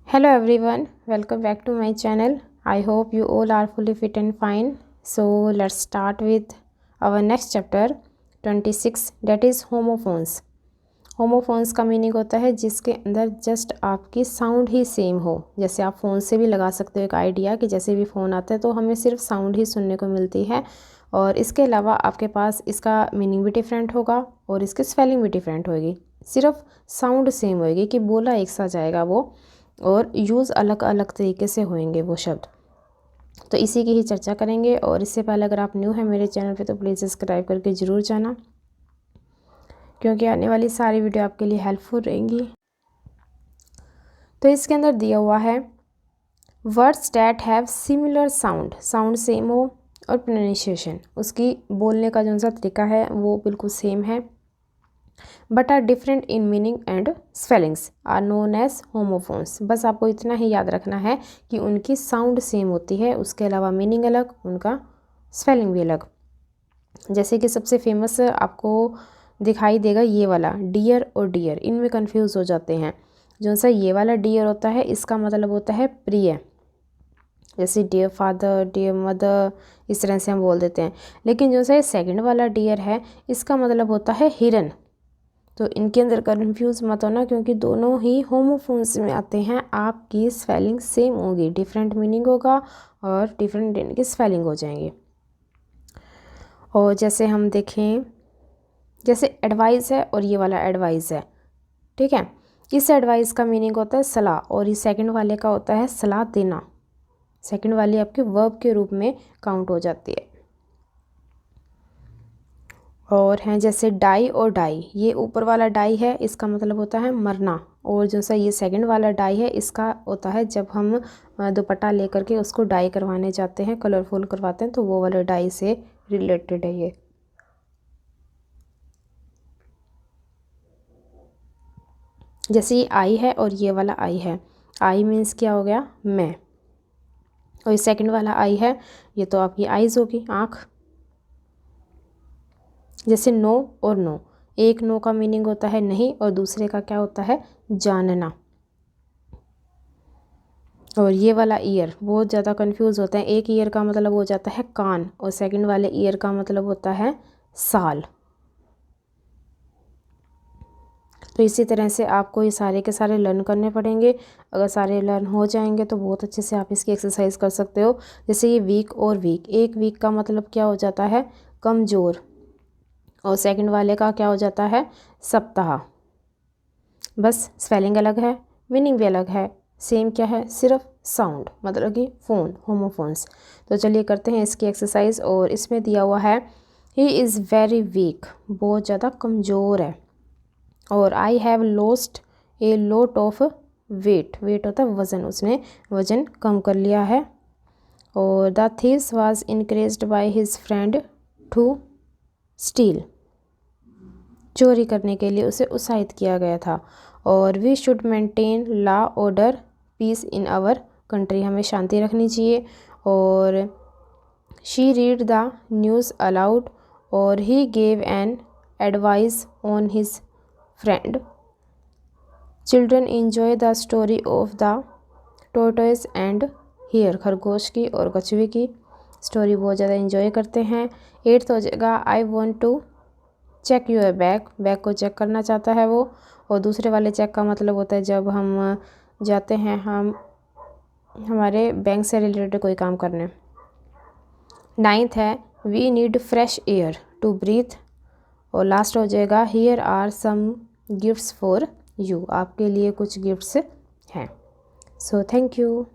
Hello everyone, welcome back to my channel. I hope you all are fully fit and fine. So let's start with our next chapter 26, that is homophones. Homophones का meaning होता है जिसके अंदर just आपकी sound ही same हो। जैसे आप phone से भी लगा सकते हो एक आइडिया कि जैसे भी फ़ोन आता है तो हमें सिर्फ साउंड ही सुनने को मिलती है, और इसके अलावा आपके पास इसका मीनिंग भी डिफरेंट होगा और इसकी स्पेलिंग भी डिफरेंट होगी। सिर्फ साउंड सेम होएगी कि बोला एक सा जाएगा वो, और यूज़ अलग अलग तरीके से होंगे वो शब्द। तो इसी की ही चर्चा करेंगे। और इससे पहले अगर आप न्यू हैं मेरे चैनल पे तो प्लीज़ सब्सक्राइब करके ज़रूर जाना, क्योंकि आने वाली सारी वीडियो आपके लिए हेल्पफुल रहेंगी। तो इसके अंदर दिया हुआ है words that have similar sound, sound same हो, और प्रोनाउंसिएशन उसकी बोलने का जो सा तरीका है वो बिल्कुल सेम है, but are different in meaning and spellings are known as homophones. बस आपको इतना ही याद रखना है कि उनकी साउंड सेम होती है, उसके अलावा मीनिंग अलग, उनका स्पेलिंग भी अलग। जैसे कि सबसे फेमस आपको दिखाई देगा ये वाला डियर और डियर, इनमें कंफ्यूज हो जाते हैं। जो सा ये वाला डियर होता है इसका मतलब होता है प्रिय, जैसे डियर फादर, डियर मदर, इस तरह से हम बोल देते हैं। लेकिन जो सा ये सेकंड वाला डियर है इसका मतलब होता है हिरन। तो इनके अंदर कन्फ्यूज़ मत होना, क्योंकि दोनों ही होमोफोन्स में आते हैं। आपकी स्पेलिंग सेम होगी, डिफरेंट मीनिंग होगा और डिफरेंट इनकी स्पेलिंग हो जाएंगे। और जैसे हम देखें, जैसे एडवाइस है और ये वाला एडवाइस है, ठीक है। इस एडवाइस का मीनिंग होता है सलाह, और इस सेकंड वाले का होता है सलाह देना। सेकंड वाली आपके वर्ब के रूप में काउंट हो जाती है। और हैं जैसे डाई और डाई, ये ऊपर वाला डाई है इसका मतलब होता है मरना, और जो सा ये सेकंड वाला डाई है इसका होता है जब हम दुपट्टा लेकर के उसको डाई करवाने जाते हैं, कलरफुल करवाते हैं, तो वो वाला डाई से रिलेटेड है ये। जैसे ये आई है और ये वाला आई है, आई मीन्स क्या हो गया, मैं, और ये सेकंड वाला आई है ये तो आपकी आइज़ होगी, आँख। जैसे नो और नो, एक नो का मीनिंग होता है नहीं और दूसरे का क्या होता है, जानना। और ये वाला ईयर बहुत ज़्यादा कंफ्यूज होते हैं, एक ईयर का मतलब हो जाता है कान और सेकंड वाले ईयर का मतलब होता है साल। तो इसी तरह से आपको ये सारे के सारे लर्न करने पड़ेंगे। अगर सारे लर्न हो जाएंगे तो बहुत अच्छे से आप इसकी एक्सरसाइज कर सकते हो। जैसे ये वीक और वीक, एक वीक का मतलब क्या हो जाता है, कमज़ोर, और सेकंड वाले का क्या हो जाता है, सप्ताह। बस स्पेलिंग अलग है, मीनिंग भी अलग है, सेम क्या है, सिर्फ साउंड, मतलब कि फ़ोन, होमोफोन्स। तो चलिए करते हैं इसकी एक्सरसाइज। और इसमें दिया हुआ है ही इज़ वेरी वीक, बहुत ज़्यादा कमज़ोर है। और I have lost a lot of weight, weight होता है वज़न, उसने वज़न कम कर लिया है। और the thieves was encouraged by his friend to steal, चोरी करने के लिए उसे उत्साहित किया गया था। और we should maintain law order peace in our country, हमें शांति रखनी चाहिए। और she read the news aloud, और he gave an advice on his friend. Children enjoy the story of the tortoise and hare, खरगोश की और कछुए की स्टोरी बहुत ज़्यादा इंजॉय करते हैं। 8th हो जाएगा I want to check your bag, bag को चेक करना चाहता है वो। और दूसरे वाले चेक का मतलब होता है जब हम जाते हैं हम हमारे बैंक से रिलेटेड कोई काम करने। 9th है we need fresh air to breathe. और लास्ट हो जाएगा here are some gifts for you, आपके लिए कुछ गिफ्ट्स हैं। So thank you.